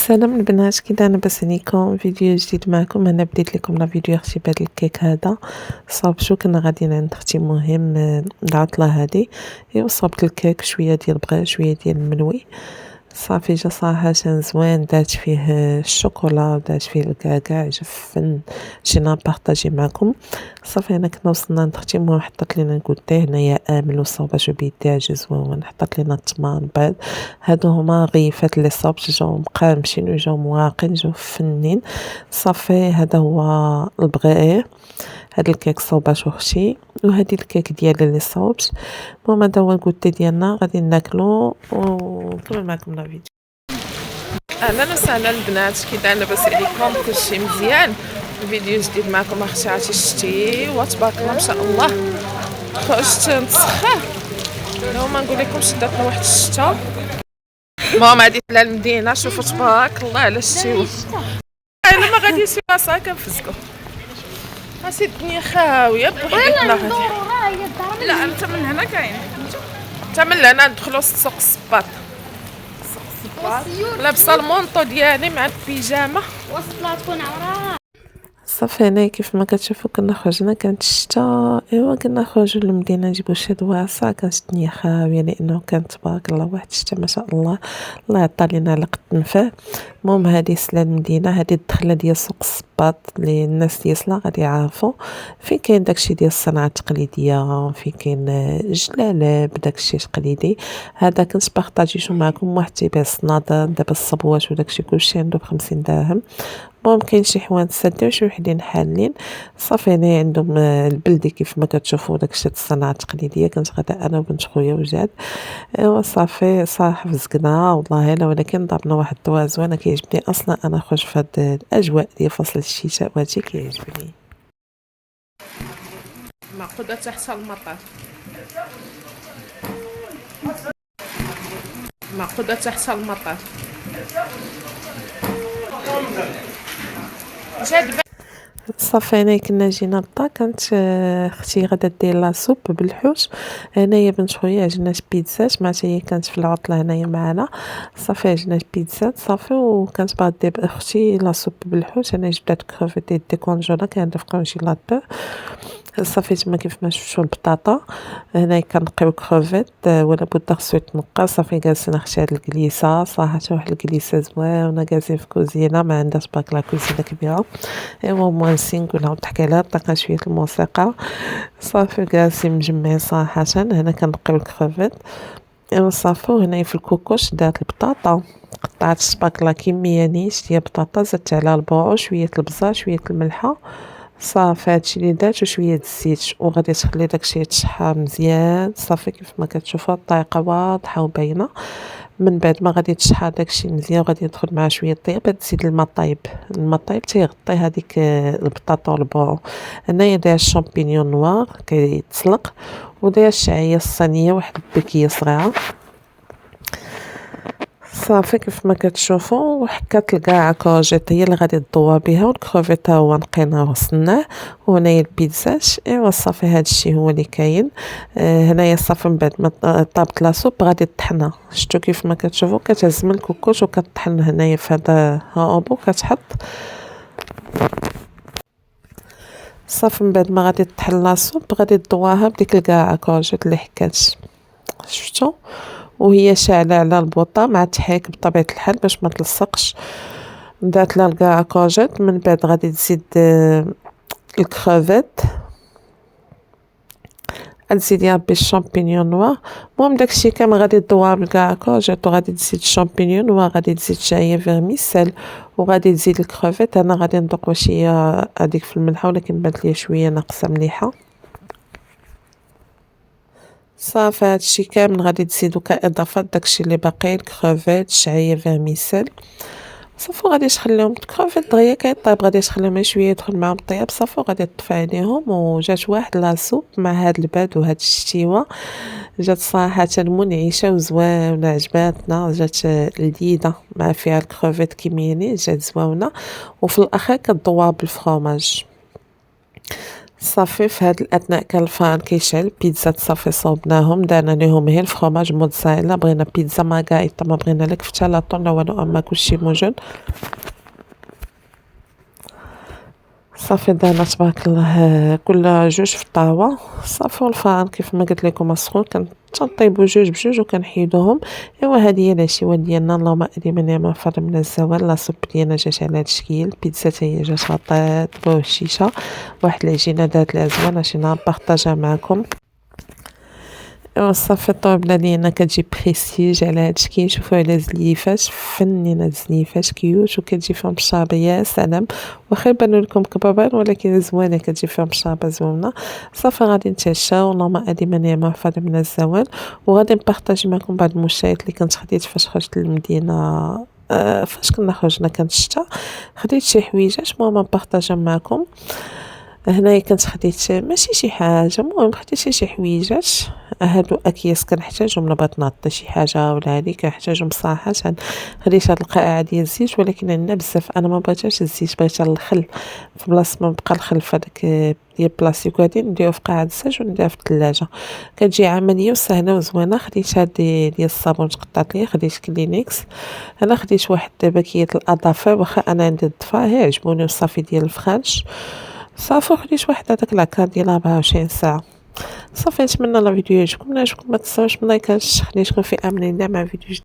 سلام البنات، كي دايرين؟ لاباس عليكم؟ فيديو جديد معكم. انا بديت لكم لا فيديو اختي بهذا الكيك هذا. صاب شو كنا غاديين عند اختي مهم العطله هذه. ايوا صابت الكيك شويه ديال البغي شويه ديال الملوي. صافي جا صراحه زوين، دات فيه الشوكولا دات فيه الكاكاع جا فن. جينا نبارطاجي معكم. صافي انا كنا وصلنا عند اختي مهم حطت لينا نكوتيه هنايا امل وصوبات بيديها جا زوين، حطت لينا التمر البيض. هادو هما غيفات اللي صابت جاو مقامشين وجاو مواقين جاو فنين. صافي هذا هو البغي. هاد الكيك صوباتو اختي وهادي الكيك ديالي اللي صوبت. المهم هذا هو الكوتي ديالنا غادي ناكلو ونكمل معكم لا فيديو. اهلا وسهلا البنات، كي دايرين؟ لاباس عليكم؟ كلشي مزيان؟ فيديو جديد معكم اختي. عرفتي شتي وتبارك الله ما شاء الله خرجت نتسخر. ما نقول لكمش درت واحد الشتا. ماما عديت على المدينه، شوفوا تبارك الله على شتي. انا ما غاديش راسها كنفسكو هاسي الدنيا خاويه بوحدنا غادي. لا انت من هنا كاين، انت من هنا ندخلوا سوق الصباط. لابسه المونطو ديالي مع البيجامه وصلت تكون عوره. صافي هنا كيف ما كتشوفوا كنا خرجنا، كانت الشتا. ايوا كنا نخرجوا للمدينه نجيبوا شي دواصه، كانت الدنيا خاويه لانه كانت تبارك الله واحد الشتا ما شاء الله. الله يعطى لينا على قد نفاه. المهم هذه سلا المدينه، هذه الدخله ديال سوق الصباط اللي الناس ديال سلا غادي يعرفوا فين كاين داكشي ديال الصناعه التقليديه، فين كاين جلالب داكشي تقليدي. هذا كنت بارطاجيتو معكم. واحد تيبيع الصنادل دابا الصبوات وداكشي كلشي عنده ب50 درهم. المهم كاين شي حوانت سادين وشي وحدين حالين. صافي هنا عندهم البلدي كيف ما كتشوفوا داكشي الصناعه التقليديه. كنت غادا انا وبنت خويا وجاد. ايوا صافي صراحه فزقنا والله الا، ولكن ضربنا واحد الطوا زوين. كيعجبني اصلا انا نخرج في هاد الاجواء ديال فصل الشتاء وهادشي كيعجبني. معقوده تحت المطار، معقوده تحت المطار. صافي هنا كنا جينا للدار. كانت اختي غادا دير لا سوب بالحوت. هنايا بنت خويا عجنات بيتزات مع هي كانت في العطله هنايا معنا. صافي عجنات بيتزات صافي، وكانت باغا دير اختي لا سوب بالحوت. انا جبت كروفيت ديكونجولا كان في كونجيلاتور. صافي تما كيف ما شفتوا البطاطا هنا كنقيو كروفيت ولا بد خصو يتنقى. صافي جالسين اختي هاد الكليسه، صراحه واحد الكليسه زوينه. جالسين في كوزينه ما عندهاش باك لا كوزينه كبيره. ايوا موانسين نقولها وضحكي عليها طاقه شويه الموسيقى. صافي جالسين مجمعين صراحه. هنا كنقيو الكروفيت. ايوا صافي وهنا في الكوكوش دارت البطاطا، قطعت سباكلا كميه نيش ديال البطاطا، زدت عليها البورو شويه البزار شويه الملحه. صافي هادشي اللي درت وشويه الزيت، وغادي تخلي داكشي يتشحر مزيان. صافي كيف ما كتشوفوا الطريقه واضحه وباينه. من بعد ما غادي تشحر داكشي مزيان وغادي يدخل معاه شويه طياب، تزيد الماء طايب. الماء طايب تيغطي هذيك البطاطا والبورو. هنايا داير الشامبينيون نوار كيتسلق، وداير الشعيه الصينيه واحد البكيه صغيره. صافي كيف ما كتشوفوا وحكات الكاع كوجيط هي اللي غادي تضوى بها، والكروفيت هو نقيناه وغسلناه، وهنايا البيتزات. ايوا صافي هادشي هو اللي كاين. هنايا صافي من بعد ما طابت لا سوب غادي تطحنها. شفتوا كيف ما كتشوفوا كتهز من الكوكوش وكتطحن هنايا في هذا هابو كتحط. صافي من بعد ما غادي تطحن لا سوب غادي تضواها بديك الكاع كوجيط اللي حكات. شفتوا وهي شاعله على البوطه مع التحريك بطبيعه الحال باش ما تلصقش. درت لها الكاع كوجيط. من بعد غادي تزيد الكروفيت، غتزيديها بالشامبينيون نوار. المهم داكشي كامل غادي تضوها بالكاع كوجيط، وغادي تزيد الشامبينيون نوار، غادي تزيد شعيه فيرميسيل، وغادي تزيد الكروفيت. انا غادي ندوق واش هي هذيك في الملحه، ولكن بانت لي شويه ناقصه مليحه. صافي هادشي كامل غادي تزيدو كاضافات داكشي اللي باقي الكروفيت شعيه فيرميسيل. صافي غادي تخليهم الكروفيت دغيا كيطيب، غادي تخليهم شويه يدخل معاهم الطياب. صافي غادي تطفي عليهم. وجات واحد لاصوب مع هاد البرد وهاد الشتيوه جات صراحه منعشه وزوينه عجباتنا. جات لذيذه مع فيها الكروفيت كيميني جات زوينه، وفي الاخر كتضوى بالفرomاج. صافي في هاد الأثناء كان الفران كيشعل، بيتزات صافي صوبناهم درنا ليهم غير الفخوماج موتزاريلا، بغينا بيتزا مارغريتا ما بغينا لا كفتة لا طون لا والو، أما كلشي موجود. صافي درنا تبارك الله كل جوج في الطاوة، صافي والفران كيف ما قلت لكم سخون تنطيبو جوج بجوج وكنحيدوهم. ايوا هادي هي العشيوة ديالنا، اللهم اديم نعمة فضل من الزوال. لاصوب ديالنا جات على هاد الشكل، البيتزا تا هي جات غطات بوهشيشة، واحد العجينة دارت ليها زوينة شي نهار بارطاجها معكم. ايوا صافي الطوبلة ديالنا كتجي بريستيج على هاد الشكل، شوفو على زليفات فنينة، الزليفات كيوت وكتجي فيهم الشاربة يا سلام، واخا يبانو لكم كبابين ولكن زوينة كتجي فيهم الشاربة زوينة. صافي غادي نتعشاو، اللهم اديم نعمة فضل من الزوال، وغادي نبارطاجي معكم بعض المشاهد اللي كنت خديت فاش خرجت للمدينة. فاش كنا خرجنا كانت الشتا، خديت شي حويجات المهم نبارطاجيهم معكم. هنايا كنت خديت ماشي شي حاجة، المهم خديت شي حويجات، هادو أكياس كنحتاجهم إلا بغيت نعطي شي حاجة ولا هادي كنحتاجهم صراحة. خديت هاد القائعة ديال الزيت ولكن عندنا بزاف، أنا ما بغيتهاش الزيت بغيتها الخل، في بلاصة ما بقى الخل فداك ديال بلاستيك، وهادي نديروها في قاع الزاج ونديرها في الثلاجة، كتجي عملية وسهلة وزوينة. خديت هادي ديال الصابون تقطعت ليا، خديت كلينكس، انا خديت واحد باكية الاظافر واخا انا عندي الضفاء غير عجبوني وصافي ديال الفرنش. صافي خديت واحد هذاك لاكار ديال 24 ساعة. صافي نتمنى لا فيديو يعجبكم، ما تنساوش من لايكات، خليكم في امان الله مع فيديو جديد.